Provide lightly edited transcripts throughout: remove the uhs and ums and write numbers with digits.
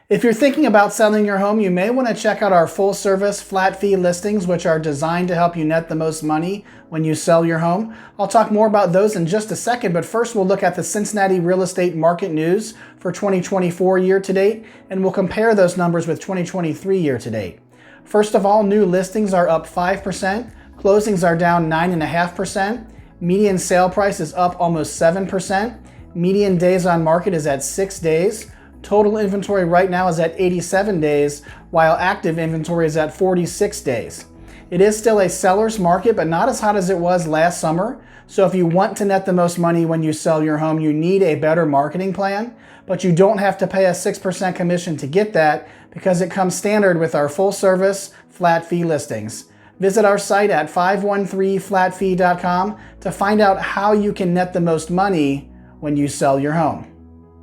If you're thinking about selling your home, you may want to check out our full-service flat fee listings, which are designed to help you net the most money when you sell your home. I'll talk more about those in just a second, but first we'll look at the Cincinnati real estate market news for 2024 year-to-date, and we'll compare those numbers with 2023 year-to-date. First of all, new listings are up 5%, closings are down 9.5%, median sale price is up almost 7%, median days on market is at 6 days, total inventory right now is at 87 days, while active inventory is at 46 days. It is still a seller's market, but not as hot as it was last summer. So if you want to net the most money when you sell your home, you need a better marketing plan, but you don't have to pay a 6% commission to get that because it comes standard with our full service flat fee listings. Visit our site at 513flatfee.com to find out how you can net the most money when you sell your home.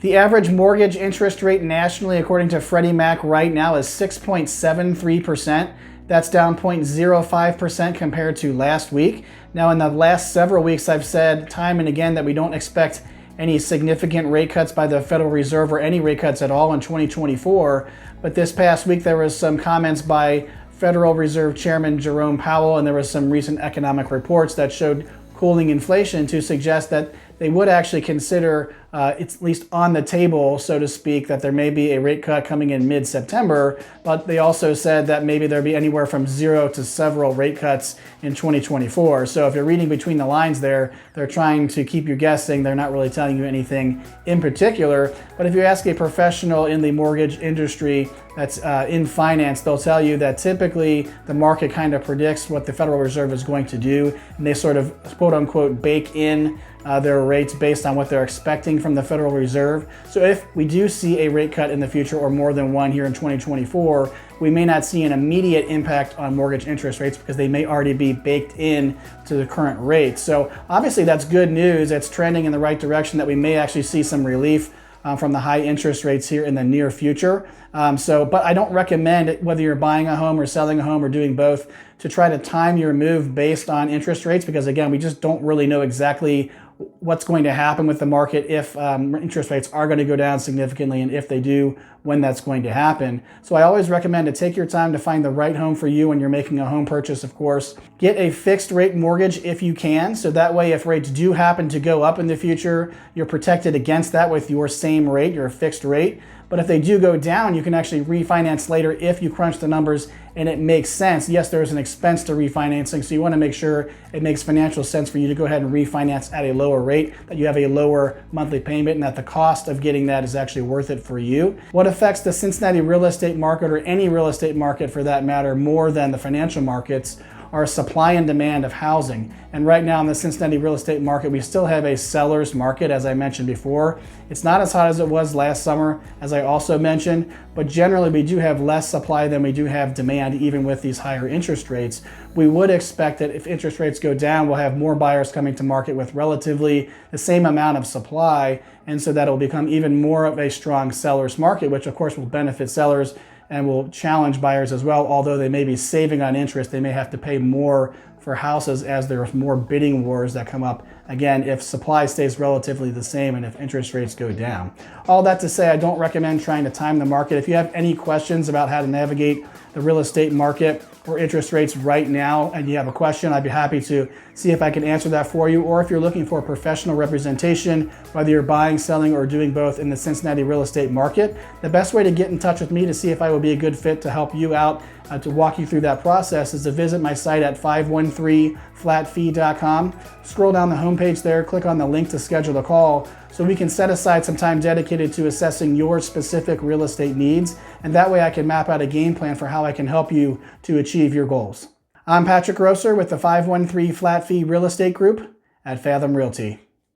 The average mortgage interest rate nationally, according to Freddie Mac right now, is 6.73%. That's down 0.05% compared to last week. Now, in the last several weeks, I've said time and again that we don't expect any significant rate cuts by the Federal Reserve or any rate cuts at all in 2024. But this past week, there was some comments by Federal Reserve Chairman Jerome Powell, and there was some recent economic reports that showed cooling inflation to suggest that they would actually consider, it's at least on the table, so to speak, that there may be a rate cut coming in mid-September, but they also said that maybe there'd be anywhere from 0 to several rate cuts in 2024. So if you're reading between the lines there, they're trying to keep you guessing. They're not really telling you anything in particular. But if you ask a professional in the mortgage industry that's in finance, they'll tell you that typically the market kind of predicts what the Federal Reserve is going to do, and they sort of quote-unquote bake in their rates based on what they're expecting from the Federal Reserve. So if we do see a rate cut in the future, or more than one here in 2024, we may not see an immediate impact on mortgage interest rates because they may already be baked in to the current rate. So obviously that's good news. It's trending in the right direction that we may actually see some relief from the high interest rates here in the near future. But I don't recommend, whether you're buying a home or selling a home or doing both, to try to time your move based on interest rates, because again, we just don't really know exactly what's going to happen with the market if interest rates are going to go down significantly, and if they do, when that's going to happen. So I always recommend to take your time to find the right home for you when you're making a home purchase, of course. Get a fixed rate mortgage if you can, so that way if rates do happen to go up in the future, you're protected against that with your same rate, your fixed rate. But if they do go down, you can actually refinance later if you crunch the numbers and it makes sense. Yes, there's an expense to refinancing, so you want to make sure it makes financial sense for you to go ahead and refinance at a lower rate, that you have a lower monthly payment, and that the cost of getting that is actually worth it for you. What affects the Cincinnati real estate market, or any real estate market for that matter, more than the financial markets, are supply and demand of housing. And right now in the Cincinnati real estate market, we still have a seller's market, as I mentioned before. It's not as hot as it was last summer, as I also mentioned, but generally we do have less supply than we do have demand, even with these higher interest rates. We would expect that if interest rates go down, we'll have more buyers coming to market with relatively the same amount of supply, and so that'll become even more of a strong seller's market, which of course will benefit sellers and will challenge buyers as well. Although they may be saving on interest, they may have to pay more for houses as there's more bidding wars that come up, again, if supply stays relatively the same and if interest rates go down. All that to say, I don't recommend trying to time the market. If you have any questions about how to navigate the real estate market or interest rates right now, and you have a question, I'd be happy to see if I can answer that for you. Or if you're looking for professional representation, whether you're buying, selling, or doing both in the Cincinnati real estate market, the best way to get in touch with me to see if I would be a good fit to help you out, to walk you through that process, is to visit my site at 513flatfee.com. Scroll down the homepage there, click on the link to schedule a call, so we can set aside some time dedicated to assessing your specific real estate needs, and that way I can map out a game plan for how I can help you to achieve your goals. I'm Patrick Grosser with the 513 Flat Fee Real Estate Group at Fathom Realty.